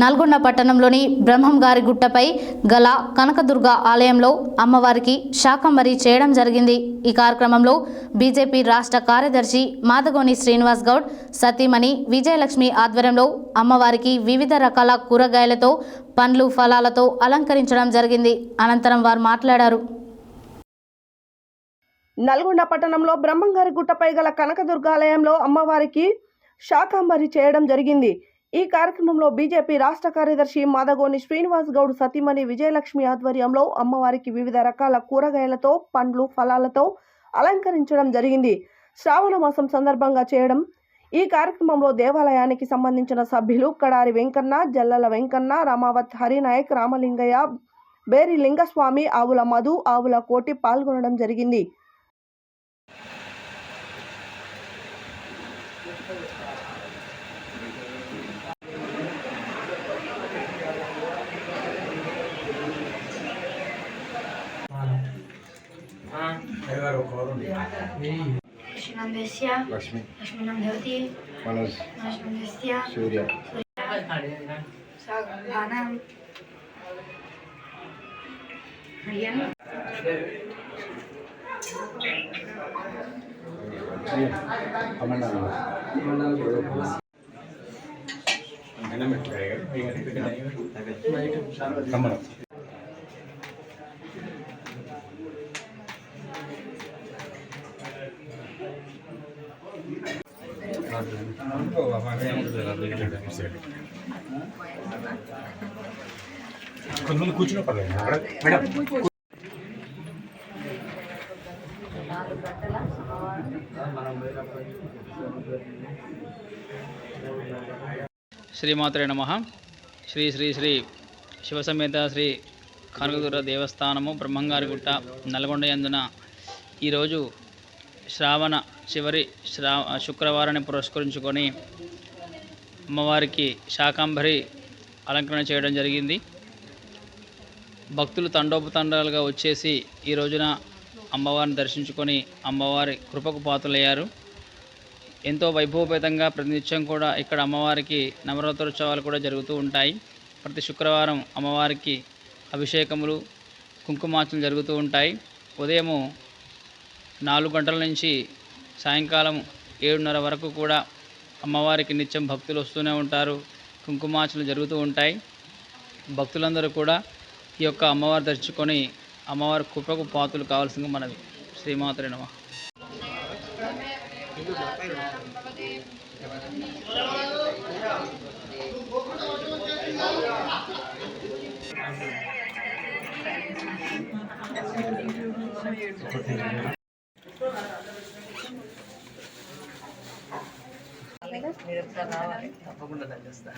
నల్గొండ పట్టణంలోని బ్రహ్మంగారిగుట్టపై గల కనకదుర్గ ఆలయంలో అమ్మవారికి శాకంబరి చేయడం జరిగింది। ఈ కార్యక్రమంలో బీజేపీ రాష్ట్ర కార్యదర్శి మాదగోని శ్రీనివాస్ గౌడ్ సతీమణి విజయలక్ష్మి ఆధ్వర్యంలో అమ్మవారికి వివిధ రకాల కూరగాయలతో పండ్లు ఫలాలతో అలంకరించడం జరిగింది। అనంతరం వారు మాట్లాడారు। నల్గొండ పట్టణంలో బ్రహ్మంగారిగుట్టపై గల కనకదుర్గ ఆలయంలో అమ్మవారికి శాకంబరి చేయడం జరిగింది। ఈ కార్యక్రమంలో బీజేపీ రాష్ట్ర కార్యదర్శి మాదగోని శ్రీనివాస్ గౌడ్ సతీమణి విజయలక్ష్మి ఆధ్వర్యంలో అమ్మవారికి వివిధ రకాల కూరగాయలతో పండ్లు ఫలాలతో అలంకరించడం జరిగింది। శ్రావణ మాసం సందర్భంగా చేయడం ఈ కార్యక్రమంలో దేవాలయానికి సంబంధించిన సభ్యులు కడారి వెంకన్న, జల్లల వెంకన్న, రామావత్ హరినాయక్, రామలింగయ్య, బేరి లింగస్వామి, ఆవుల మధు, ఆవుల కోటి పాల్గొనడం జరిగింది। लक्ष्मी मनोज सूर्य కొంచెం కూర్చుని పర్లేదు మేడం। శ్రీమాత్రే నమః। శ్రీ శ్రీ శ్రీ శివసమేత శ్రీ కనకదుర్గ దేవస్థానము బ్రహ్మంగారిగుట్ట నల్గొండ యందున ఈరోజు శ్రావణ చివరి శుక్రవారాన్ని పురస్కరించుకొని అమ్మవారికి శాకంబరి అలంకరణ చేయడం జరిగింది। భక్తులు తండోపతండాలుగా వచ్చేసి ఈ రోజున అమ్మవారిని దర్శించుకొని అమ్మవారి కృపకు పాత్రులయ్యారు। ఎంతో వైభవపేతంగా ప్రతినిత్యం కూడా ఇక్కడ అమ్మవారికి నవరాత్రోత్సవాలు కూడా జరుగుతూ ఉంటాయి। ప్రతి శుక్రవారం అమ్మవారికి అభిషేకములు, కుంకుమార్చనలు జరుగుతూ ఉంటాయి। ఉదయము 4 గంటల నుంచి సాయంకాలం 7:30 వరకు కూడా అమ్మవారికి నిత్యం భక్తులు వస్తూనే ఉంటారు। కుంకుమార్చనలు జరుగుతూ ఉంటాయి। భక్తులందరూ కూడా ఈ యొక్క అమ్మవారు దర్శించుకొని అమ్మవారి కృపకు పాత్రలు కావాల్సిందిగా మనవి। శ్రీమాత్రే నమః। తప్పకుండా దర్శిస్తా।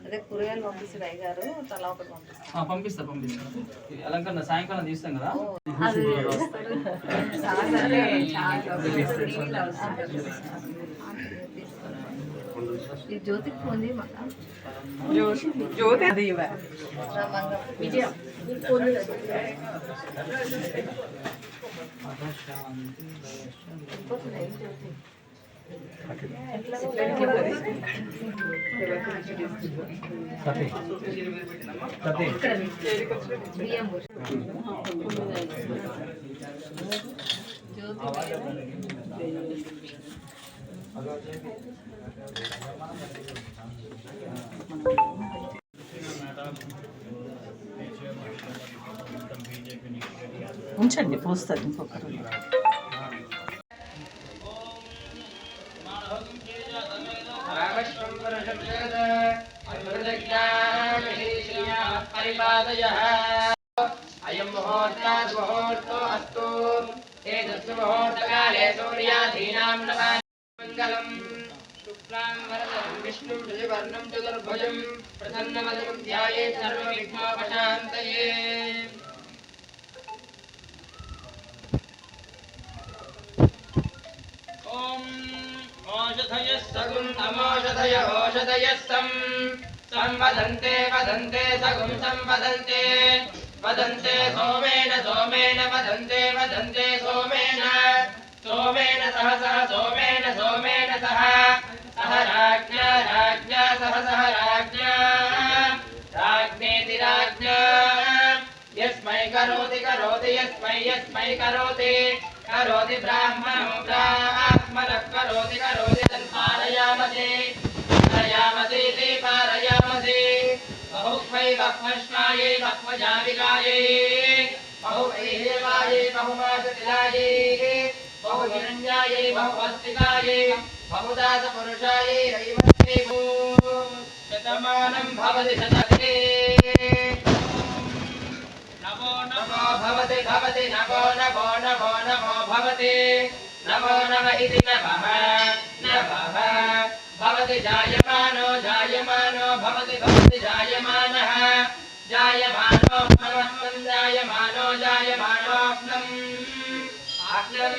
అదే కూరగాయలు పంపిస్తారు అయ్యగారు, తలా ఒకటి పంపిస్తా అలంకరణ సాయంకాలం తీస్తాం కదా। ఈ జ్యోతికి ఫోన్ జ్యోతి విజయం ఉంచండి, పోస్తారు ఇంకొకరు। अयं मुहूर्तात् मुहूर्तो अस्तु। एतस्मिन् मुहूर्तकाले सूर्यादीनां नमः मङ्गलम्। शुक्लां वरदं विष्णुं शशिवर्णं चतुर्भुजं प्रसन्नवदनं ध्यायेत् सर्वविघ्नोपशान्तये। ॐ ओषधयः सगुं नमोषधय ओषधयः संवदन्ते वदन्ते सगुं संवदन्ते वदन्ते सोमेन सोमेन वदन्ते वदन्ते सोमेन सह सोमेन सोमेन सह राज्ञा राज्ञा सह राज्ञा राज्ञेति राज्ञा यस्मै करोति करोति यस्मै यस्मै करोति करोति ब्राह्मणो ब्राह्मणः करोति करोति तन्पारयामसे पारयामसेति पारयामसे बहुवै बह्वश्वायै बह्वजाविकायै बहुवैहेवायै बहुमासतिलायै बहुहिरण्यायै बहुवस्तिकायै बहुदासपुरुषायै रैवत्यै शतमानं भवति शतके नमो नमो भवति भवति नमो नमो नमो नमो भवति नमो नम इति नमः नमः भवति जायमानो जायमानो भवति भवति जायमानः जायमानो मनस्तं जायमानो जायमानोऽग्नम् अग्नं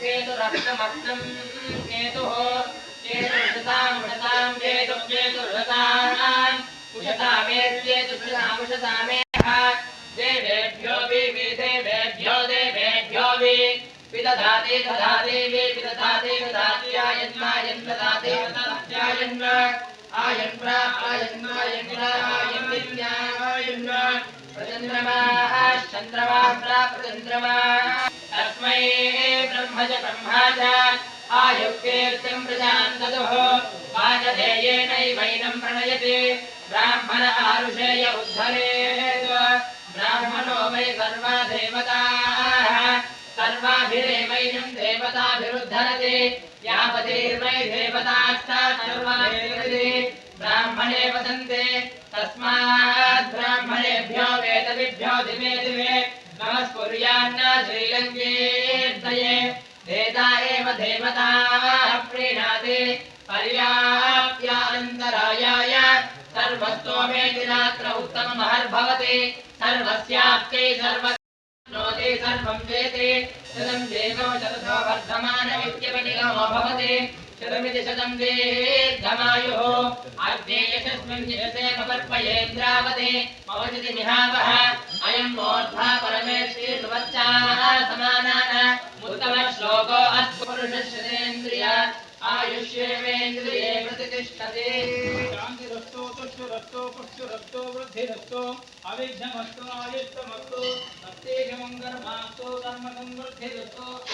केतुरग्नमग्नं केतुः केतुर्षतां केतुर्षताम् उषतामेत्येतुषतामुषतामेह देवेभ्यो देवेभ्यो देवेभ्यो विदधाति दधाति विदधाति दधात्यायन्नायन् ददाति ददात्यायन् आयन्प्रा आयन्नायन्नायन्नित्यायन् प्रचन्द्रमाः चन्द्रमाः प्रचन्द्रमाः तस्मै ब्रह्म च ब्रह्मा च आयुक्तेर्तिं प्रजान् ददुः वाजधेयेनैवैनं प्रणयति ब्राह्मण आरुषेय उद्धरेत् ब्राह्मणो वै सर्वा देवताः सर्वाभिरेवैनं देवताभिरुद्धरति यावतीर्वै देवतास्तात् सर्वाभिरुद्धरति ब्राह्मणे वदन्ते तस्मात् ब्राह्मणेभ्यो वेदविभ्यो दिवे दिवे नमस्कुर्यान्न श्रीलङ्केर्दये वेदा एव देवताः प्रीणाति पर्याप्यान्तरायाय सर्वस्तोमेति रात्र उत्तममहर्भवति सर्वस्याप्त्यै सर्वनोति सर्वं वेति शतं देवो शतथो वर्धमानमित्यपनिगमो भवति शतमिति शतं दीर्घमायुः अग्नेयशस्मिन् यशसे पपर्पयेन्द्रावति मवजति निहावः अयं मूर्धा परमेश्वरीर्वच्चाः समानाः उत्तमश्लोको अस्पुरुषश्रेन्द्रिय आयुष्येवेन्द्रिये प्रतिष्ठते शान्तिरस्तु तुष्टिरस्तु पुष्टिरस्तु वृद्धिरस्तु अविघ्नमस्तु आयुष्यमस्तु सत्येकमङ्गलमास्तु कर्मकं वृद्धिरस्तु